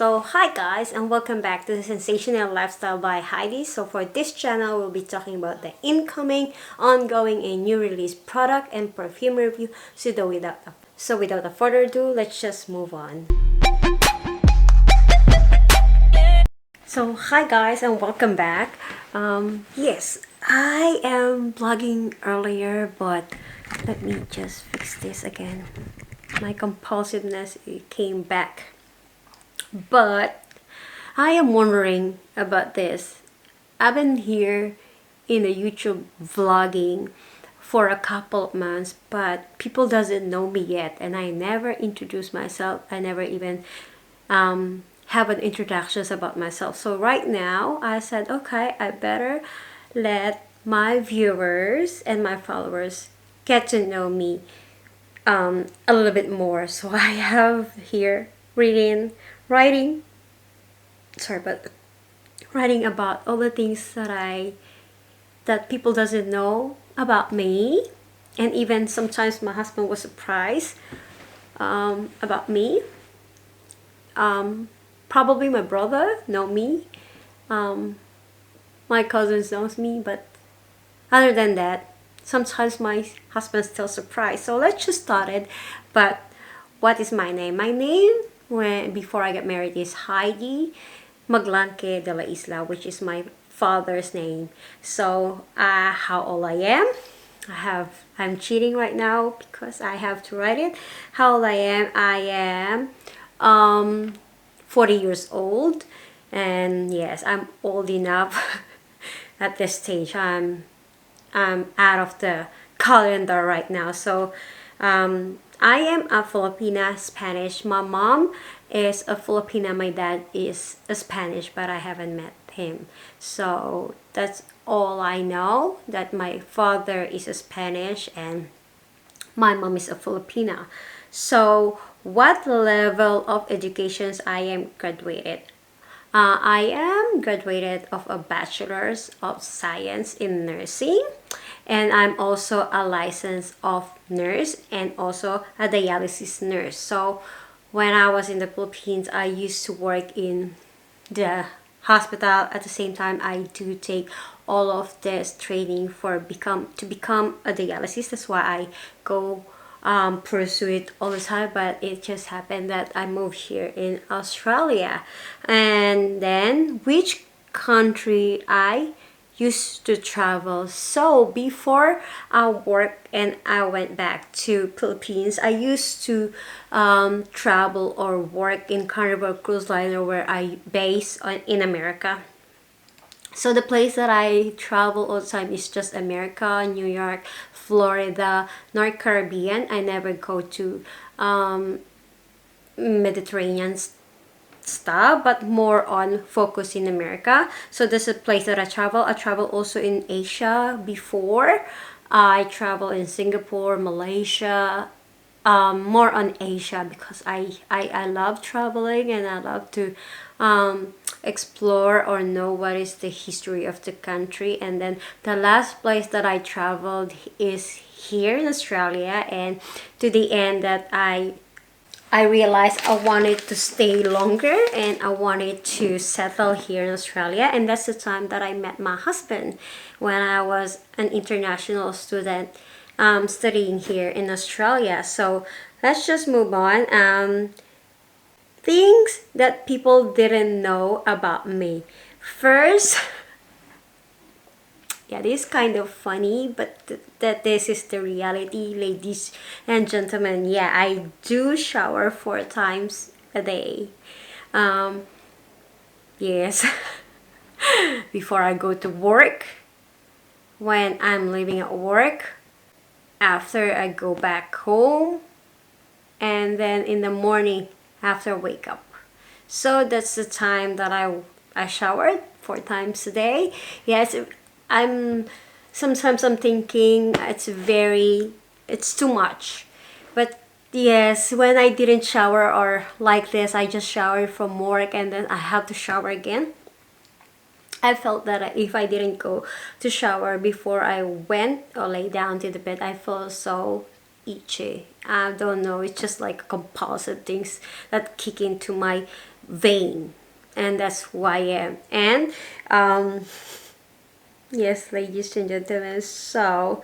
So hi guys, and welcome back to the Sensational Lifestyle by Heidi. So for this channel, we'll be talking about the incoming, ongoing, and new release product and perfume review. Without a further ado, let's just move on. So hi guys, and welcome back. Yes, I am vlogging earlier, but let me just fix this again. My compulsiveness came back. But I am wondering about this. I've been here in the YouTube vlogging for a couple of months, but people doesn't know me yet, and I never introduce myself. I never even have an introductions about myself. So right now I said, okay, I better let my viewers and my followers get to know me a little bit more. So I have here writing writing about all the things that people doesn't know about me, and even sometimes my husband was surprised about me. Probably my brother know me, my cousins knows me, but other than that, sometimes my husband's still surprised. So let's just start it. But what is my name? My name before I got married is Heidi Delaysla, which is my father's name. So how old I am? I'm cheating right now because I have to write it. How old I am? I am 40 years old, and yes, I'm old enough. At this stage, I'm out of the calendar right now. So I am a Filipina Spanish. My mom is a Filipina. My dad is a Spanish, but I haven't met him. So that's all I know, that my father is a Spanish and my mom is a Filipina. So what level of education I am graduated? I am graduated of a Bachelor's of Science in Nursing, and I'm also a licensed of nurse and also a dialysis nurse. So when I was in the Philippines, I used to work in the hospital. At the same time, I do take all of this training to become a dialysis. That's why I go pursue it all the time. But it just happened that I moved here in Australia. And then which country I used to travel? So before I worked and I went back to Philippines, I used to travel or work in Carnival Cruise Liner, where I base in America. So the place that I travel all the time is just America, New York, Florida, North Caribbean. I never go to Mediterranean stuff, but more on focus in America. So this is a place that I travel. I travel also in Asia before. I travel in Singapore, Malaysia, more on Asia, because I love traveling and I love to explore or know what is the history of the country. And then the last place that I traveled is here in Australia, and to the end that I realized I wanted to stay longer and I wanted to settle here in Australia. And that's the time that I met my husband, when I was an international student studying here in Australia. So let's just move on. Things that people didn't know about me. First, yeah, this is kind of funny, but that this is the reality, ladies and gentlemen. Yeah, I do shower 4 times a day. Yes, before I go to work, when I'm leaving at work, after I go back home, and then in the morning after I wake up. So that's the time that I showered 4 times a day. Yes, sometimes I'm thinking it's too much. But yes, when I didn't shower or like this, I just showered from work and then I have to shower again. I felt that if I didn't go to shower before I went or lay down to the bed, I felt so itchy. I don't know, it's just like compulsive things that kick into my vain, and that's who I am. And yes, ladies and gentlemen, so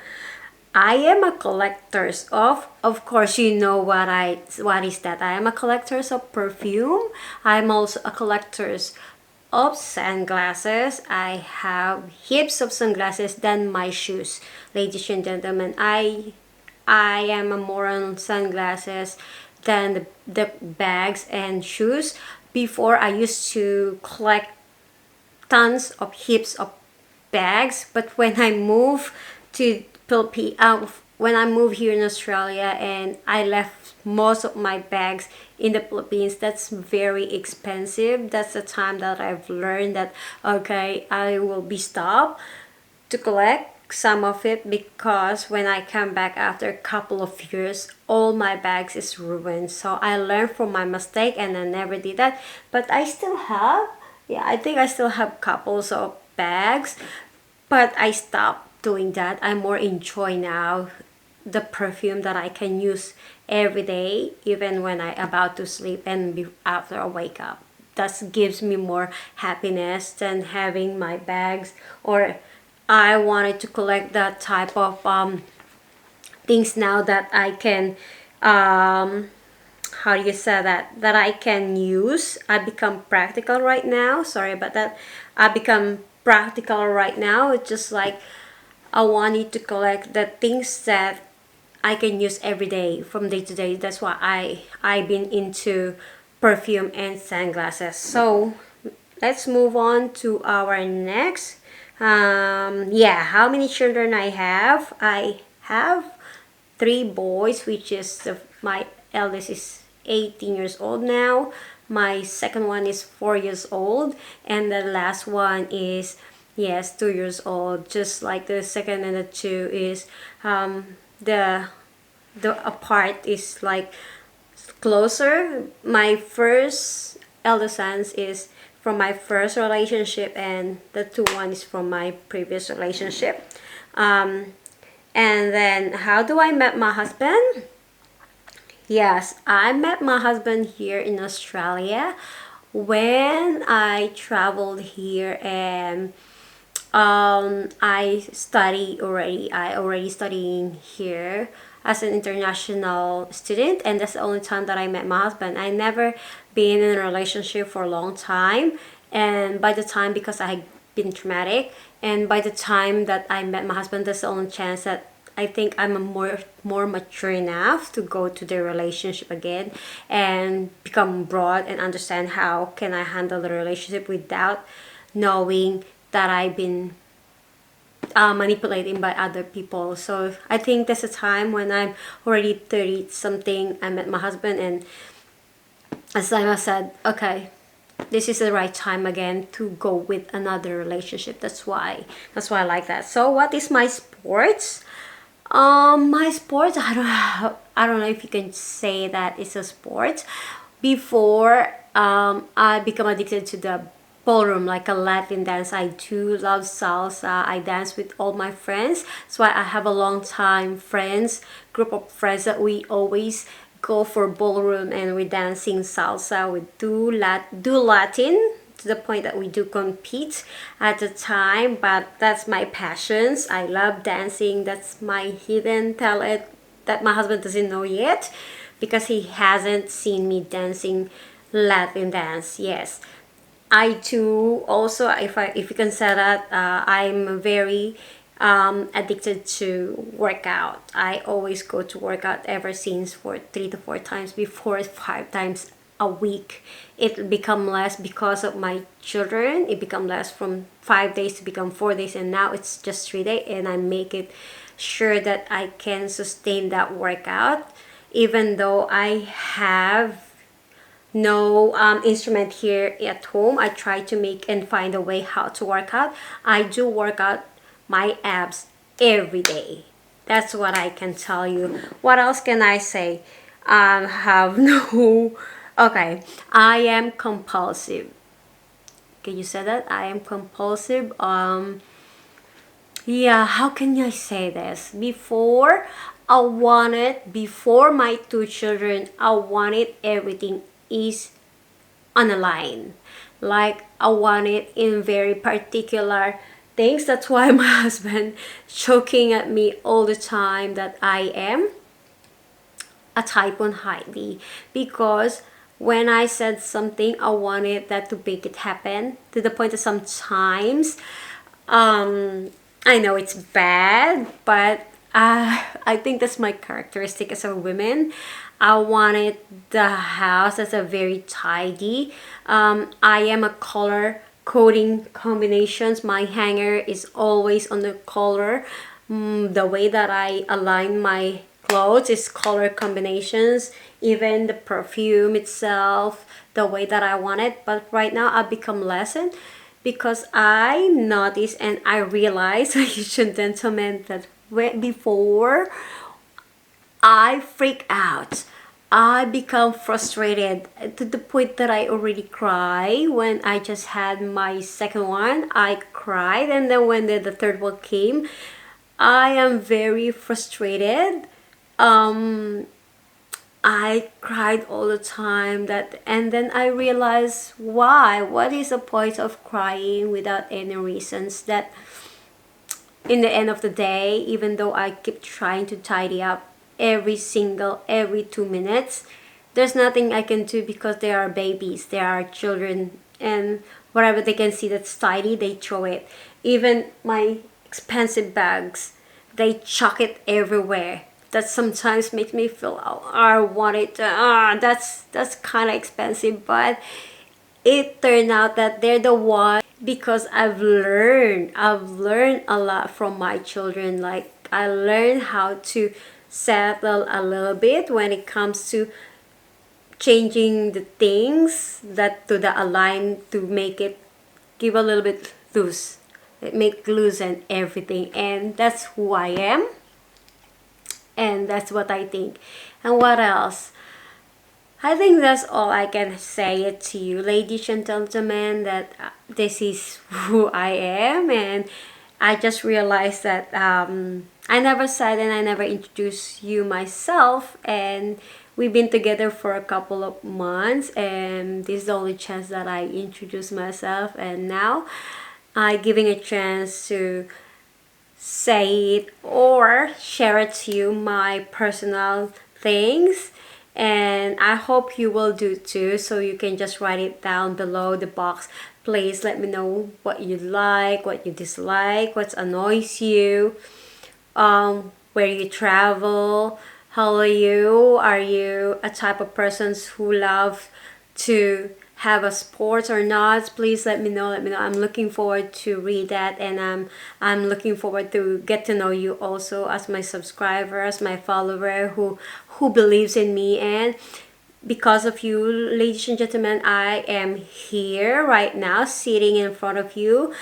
I am a collectors of course, you know what is that. I am a collectors of perfume. I'm also a collectors of sunglasses. I have heaps of sunglasses than my shoes. Ladies and gentlemen, I am a more on sunglasses than the bags and shoes. Before, I used to collect tons of heaps of bags, but when I moved to when I moved here in Australia and I left most of my bags in the Philippines, that's very expensive. That's the time that I've learned that okay, I will be stopped to collect some of it, because when I come back after a couple of years, all my bags is ruined. So I learned from my mistake and I never did that. But I still have, yeah, I think I still have couples of bags, but I stopped doing that. I more enjoy now the perfume that I can use every day, even when I about to sleep and after I wake up. That gives me more happiness than having my bags. Or I wanted to collect that type of things now that I can how do you say that I can use. I become practical right now. Sorry about that. I become practical right now. It's just like I wanted to collect the things that I can use every day from day to day. That's why I've been into perfume and sunglasses. So let's move on to our next. Yeah, how many children I have? I have three boys, which is my eldest is 18 years old now. My second one is 4 years old, and the last one is, yes, 2 years old. Just like the second and the two is the apart is like closer. My first elder sons is from my first relationship, and the two one is from my previous relationship. And then how do I met my husband? Yes, I met my husband here in Australia when I traveled here, and I already studying here as an international student, and that's the only time that I met my husband. I never been in a relationship for a long time, and by the time, because I had been traumatic, and by the time that I met my husband, that's the only chance that I think I'm a more mature enough to go to the relationship again and become broad and understand how can I handle the relationship without knowing that I've been manipulating by other people. So I think there's a time when I'm already 30 something, I met my husband, and as I said, okay, this is the right time again to go with another relationship. That's why I like that. So what is my sports? My sports, I don't know if you can say that it's a sport. Before I become addicted to the ballroom, like a Latin dance. I do love salsa. I dance with all my friends. That's why I have a long time group of friends that we always go for ballroom and we dancing salsa. We do Latin to the point that we do compete at the time, but that's my passions. I love dancing. That's my hidden talent that my husband doesn't know yet, because he hasn't seen me dancing Latin dance. Yes, I too also, if you can say that, I'm very addicted to workout. I always go to workout ever since for 3 to 4 times before 5 times a week. It become less because of my children. It become less from 5 days to become 4 days, and now it's just 3 days, and I make it sure that I can sustain that workout even though I have no instrument here at home. I try to make and find a way how to work out. I do work out my abs every day. That's what I can tell you. What else can I say? Have no. Okay, I am compulsive. Can you say that? I am compulsive. Yeah, how can I say this? Before my two children, I wanted everything is on a line. Like I want it in very particular things. That's why my husband joking at me all the time that I am a type 1 Heidi, because when I said something, I wanted that to make it happen, to the point that sometimes I know it's bad, but I think that's my characteristic as a woman. I wanted the house as a very tidy. I am a color coding combinations. My hanger is always on the color. The way that I align my clothes is color combinations. Even the perfume itself, the way that I want it. But right now I've become lessened because I noticed and I realized, ladies and gentlemen, that before I freak out. I become frustrated to the point that I already cry. When I just had my second one, I cried, and then when the third one came, I am very frustrated. Um, I cried all the time, that, and then I realized why. What is the point of crying without any reasons? That in the end of the day, even though I keep trying to tidy up every 2 minutes, there's nothing I can do because they are babies, they are children, and whatever they can see that's tidy, they throw it. Even my expensive bags, they chuck it everywhere. That sometimes makes me feel, oh, I want it to, that's kind of expensive, but it turned out that they're the one, because I've learned a lot from my children. Like I learned how to settle a little bit when it comes to changing the things that to the align, to make it give a little bit loose, it make loose and everything. And that's who I am, and that's what I think. And what else? I think that's all I can say it to you, ladies and gentlemen, that this is who I am. And I just realized that I never said and I never introduced you myself, and we've been together for a couple of months, and this is the only chance that I introduce myself, and now I giving a chance to say it or share it to you, my personal things. And I hope you will do too, so you can just write it down below the box. Please let me know what you like, what you dislike, what annoys you, where you travel, how are you, are you a type of persons who love to have a sport or not. Please let me know, I'm looking forward to read that, and I'm looking forward to get to know you also as my subscriber, as my follower who believes in me. And because of you, ladies and gentlemen, I am here right now sitting in front of you,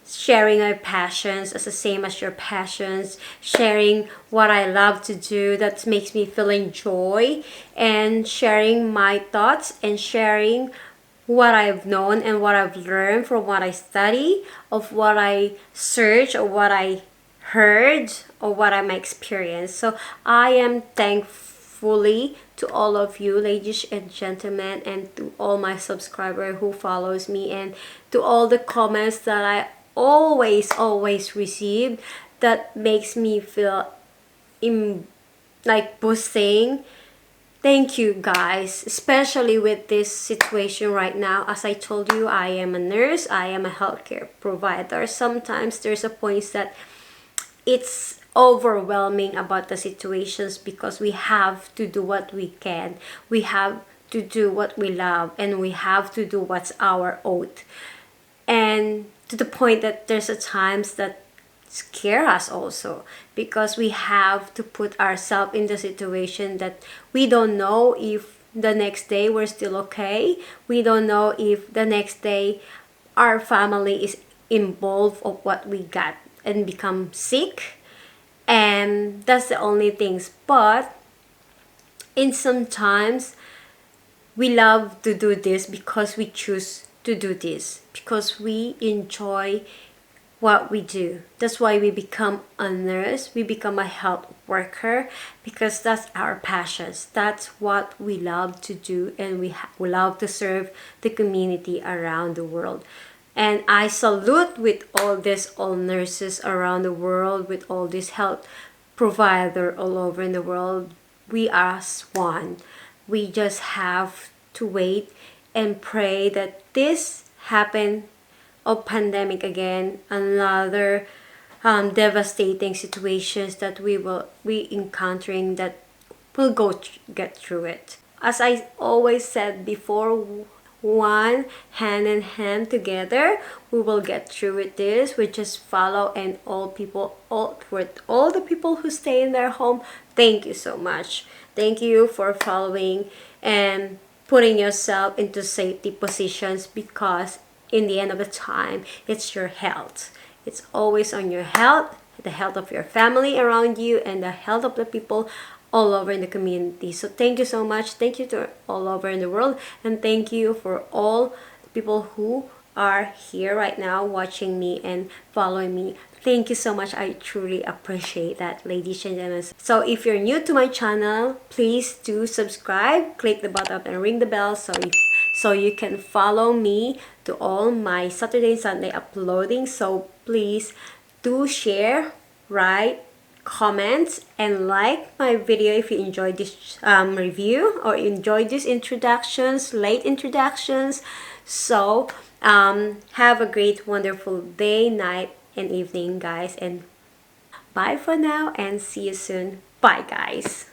sharing our passions as the same as your passions, sharing what I love to do that makes me feel joy, and sharing my thoughts, and sharing what I've known and what I've learned from what I study, of what I search, or what I heard, or what I experienced. So I am thankfully to all of you, ladies and gentlemen, and to all my subscriber who follows me, and to all the comments that I always receive, that makes me feel like boosting. Thank you guys, especially with this situation right now. As I told you, I am a nurse, I am a healthcare provider. Sometimes there's a point that it's overwhelming about the situations, because we have to do what we can, we have to do what we love, and we have to do what's our oath. And to the point that there's a times that scare us also, because we have to put ourselves in the situation that we don't know if the next day we're still okay, we don't know if the next day our family is involved of what we got and become sick. And that's the only things. But in sometimes we love to do this because we choose to do this, because we enjoy what we do. That's why we become a nurse, we become a health worker, because that's our passions. That's what we love to do, and we love to serve the community around the world. And I salute with all nurses around the world, with all this health provider all over in the world. We are as one. We just have to wait and pray that this happen of pandemic again, another devastating situations that we encountering, that we'll get through it. As I always said before, one hand in hand together, we will get through with this. We just follow, and all the people who stay in their home, thank you so much. Thank you for following and putting yourself into safety positions, because in the end of the time, it's your health. It's always on your health, the health of your family around you, and the health of the people all over in the community. So thank you so much. Thank you to all over in the world, and thank you for all people who are here right now watching me and following me. Thank you so much. I truly appreciate that, ladies and gentlemen. So if you're new to my channel, please do subscribe, click the button and ring the bell, so you can follow me to all my Saturday and Sunday uploading. So please do share, write, comment, and like my video if you enjoyed this review, or enjoyed these introductions, late introductions. So have a great, wonderful day, night, and evening, guys, and bye for now, and see you soon. Bye, guys.